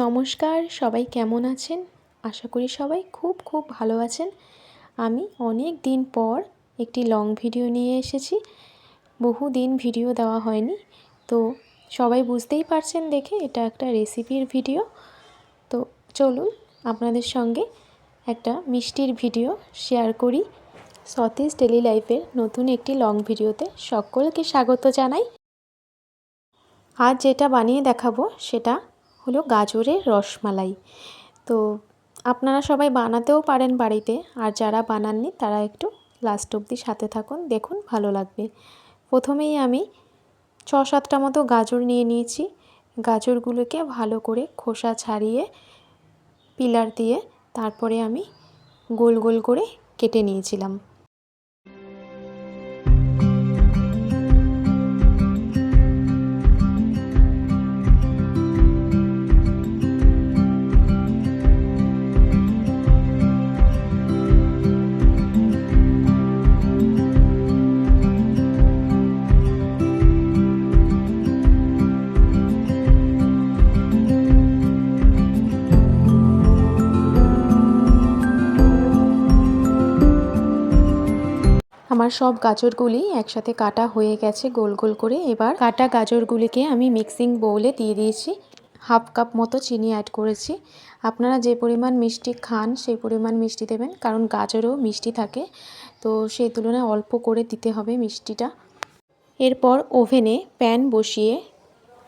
নমস্কার, সবাই কেমন আছেন? আশা করি সবাই খুব খুব ভালো আছেন। আমি অনেক দিন পর একটি লং ভিডিও নিয়ে এসেছি। বহুদিন ভিডিও দেওয়া হয়নি, তো সবাই বুঝতেই পারছেন দেখে এটা একটা রেসিপির ভিডিও। তো চলুন আপনাদের সঙ্গে একটা মিষ্টির ভিডিও শেয়ার করি। সতীশ ডেলি লাইফের নতুন একটি লং ভিডিওতে সকলকে স্বাগত জানাই। আজ যেটা বানিয়ে দেখাবো সেটা হলো গাজরের রসমালাই। তো আপনারা সবাই বানাতেও পারেন বাড়িতে, আর যারা বানাননি তারা একটু লাস্ট অবধি সাথে থাকুন, দেখুন ভালো লাগবে। প্রথমেই আমি 6-7টা মতো গাজর নিয়ে নিয়েছি। গাজরগুলোকে ভালো করে খোসা ছাড়িয়ে পিলার দিয়ে তারপরে আমি গোল গোল করে কেটে নিয়েছিলাম। আমার সব গাজরগুলি একসাথে কাটা হয়ে গেছে গোল গোল করে। এবার কাটা গাজরগুলিকে আমি মিক্সিং বোলে দিয়ে দিয়েছি। 1/2 কাপ মতো চিনি অ্যাড করেছি। আপনারা যে পরিমাণ মিষ্টি খান সেই পরিমাণ মিষ্টি দেবেন, কারণ গাজরও মিষ্টি থাকে, তো সেই তুলনায় অল্প করে দিতে হবে মিষ্টিটা। এরপর ওভেনে প্যান বসিয়ে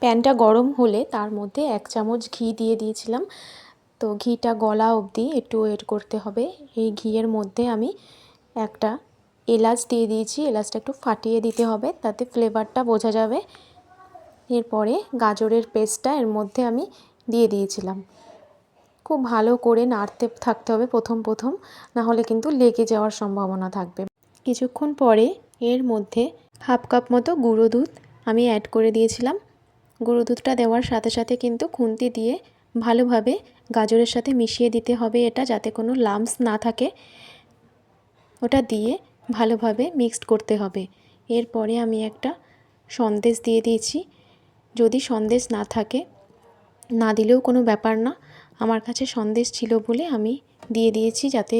প্যানটা গরম হলে তার মধ্যে 1 চামচ ঘি দিয়ে দিয়েছিলাম। তো ঘিটা গলা অবধি একটু ওয়েট করতে হবে। এই ঘিয়ের মধ্যে আমি একটা এলাচ দিয়ে দিয়েছি। এলাচটা একটু ফাটিয়ে দিতে হবে, তাতে ফ্লেভারটা বোঝা যাবে। এরপরে গাজরের পেস্টটা এর মধ্যে আমি দিয়ে দিয়েছিলাম। খুব ভালো করে নাড়তে থাকতে হবে প্রথম, না হলে কিন্তু লেগে যাওয়ার সম্ভাবনা থাকবে। কিছুক্ষণ পরে এর মধ্যে 1/2 কাপ মতো গুঁড়ো দুধ আমি অ্যাড করে দিয়েছিলাম। গুঁড়ো দুধটা দেওয়ার সাথে সাথে কিন্তু খুন্তি দিয়ে ভালোভাবে গাজরের সাথে মিশিয়ে দিতে হবে এটা, যাতে কোনো লাম্পস না থাকে। ওটা দিয়ে ভালোভাবে মিক্সড করতে হবে। এরপরে আমি একটা সন্দেশ দিয়ে দিয়েছি। যদি সন্দেশ না থাকে, না দিলেও কোনো ব্যাপার না। আমার কাছে সন্দেশ ছিল বলে আমি দিয়ে দিয়েছি, যাতে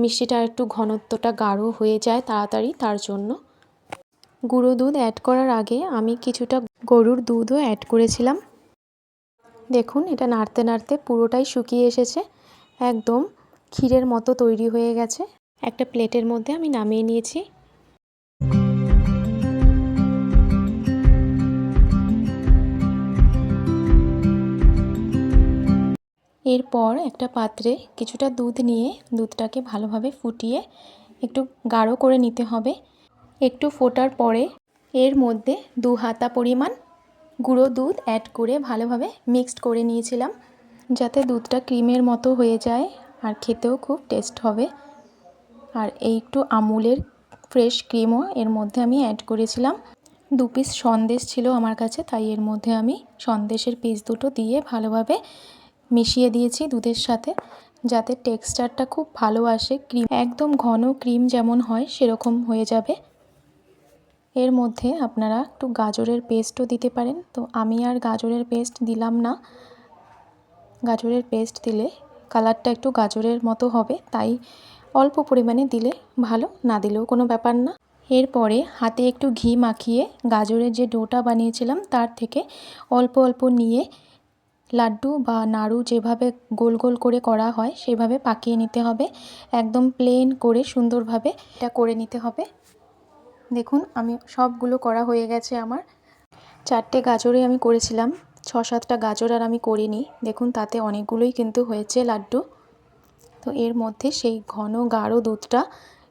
মিষ্টিটা একটু ঘনত্বটা গাঢ় হয়ে যায় তাড়াতাড়ি, তার জন্য। গুঁড়ো দুধ অ্যাড করার আগে আমি কিছুটা গরুর দুধও অ্যাড করেছিলাম। দেখুন এটা নাড়তে নাড়তে পুরোটাই শুকিয়ে এসেছে, একদম ক্ষীরের মতো তৈরি হয়ে গেছে। একটা প্লেটের মধ্যে আমি নামিয়ে নিয়েছি। এরপর একটা পাত্রে কিছুটা দুধ নিয়ে দুধটাকে ভালোভাবে ফুটিয়ে একটু গাঢ় করে নিতে হবে। একটু ফোটার পরে এর মধ্যে 2 হাতা পরিমাণ গুঁড়ো দুধ অ্যাড করে ভালোভাবে মিক্সড করে নিয়েছিলাম, যাতে দুধটা ক্রিমের মতো হয়ে যায় আর খেতেও খুব টেস্ট হবে। আর এই একটু আমুলের ফ্রেশ ক্রিমও এর মধ্যে আমি অ্যাড করেছিলাম। 2 পিস সন্দেশ ছিল আমার কাছে, তাই এর মধ্যে আমি সন্দেশের পিস দুটো দিয়ে ভালোভাবে মিশিয়ে দিয়েছি দুধের সাথে, যাতে টেক্সচারটা খুব ভালো আসে। ক্রিম একদম ঘন ক্রিম যেমন হয় সেরকম হয়ে যাবে। এর মধ্যে আপনারা একটু গাজরের পেস্টও দিতে পারেন, তো আমি আর গাজরের পেস্ট দিলাম না। গাজরের পেস্ট দিলে কালারটা একটু গাজরের মতো হবে, তাই অল্প পরিমাণে দিলে ভালো, না দিলেও কোনো ব্যাপার না। এরপরে হাতে একটু ঘি মাখিয়ে গাজরের যে ডোটা বানিয়েছিলাম তার থেকে অল্প অল্প নিয়ে লাড্ডু বা নাড়ু যেভাবে গোল গোল করে করা হয় সেভাবে পাকিয়ে নিতে হবে। একদম প্লেন করে সুন্দরভাবে এটা করে নিতে হবে। দেখুন আমি সবগুলো করা হয়ে গেছে আমার। 4টে গাজরে আমি করেছিলাম, 6-7টা গাজর আর আমি করিনি। দেখুন তাতে অনেকগুলোই কিন্তু হয়েছে লাড্ডু। তো এর মধ্যে সেই ঘন গাঢ় দুধটা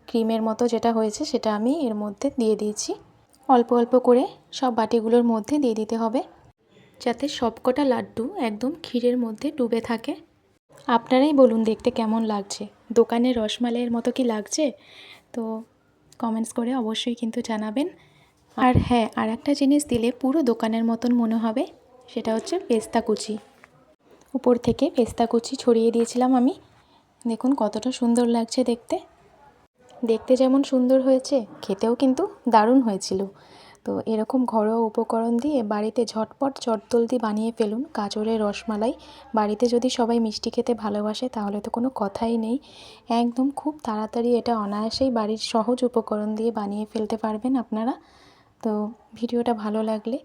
ক্রিমের মতো যেটা হয়েছে সেটা আমি এর মধ্যে দিয়ে দিয়েছি। অল্প অল্প করে সব বাটিগুলোর মধ্যে দিয়ে দিতে হবে, যাতে সবকটা লাড্ডু একদম ক্ষীরের মধ্যে ডুবে থাকে। আপনারাই বলুন দেখতে কেমন লাগছে, দোকানের রসমালাইয়ের মতো কি লাগছে? তো কমেন্টস করে অবশ্যই কিন্তু জানাবেন। আর হ্যাঁ, আর একটা জিনিস দিলে পুরো দোকানের মতন মনে হবে, সেটা হচ্ছে পেস্তা কুচি। উপর থেকে পেস্তা কুচি ছড়িয়ে দিয়েছিলাম আমি। দেখুন কতটা সুন্দর লাগছে দেখতে। দেখতে যেমন সুন্দর হয়েছে, খেতেও কিন্তু দারুণ হয়েছিল। তো এরকম ঘরোয়া উপকরণ দিয়ে বাড়িতে ঝটপট চটজলদি বানিয়ে ফেলুন গাজরের রসমালাই। বাড়িতে যদি সবাই মিষ্টি খেতে ভালোবাসে তাহলে তো কোনো কথাই নেই। একদম খুব তাড়াতাড়ি এটা অনায়াসেই বাড়ির সহজ উপকরণ দিয়ে বানিয়ে ফেলতে পারবেন আপনারা। তো ভিডিওটা ভালো লাগলে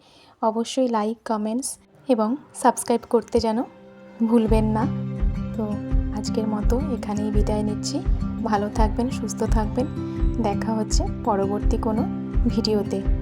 অবশ্যই লাইক, কমেন্টস এবং সাবস্ক্রাইব করতে যেন ভুলবেন না। তো আজকের মতো এখানেই বিদায় নিচ্ছি। ভালো থাকবেন, সুস্থ থাকবেন। দেখা হচ্ছে পরবর্তী কোনো ভিডিওতে।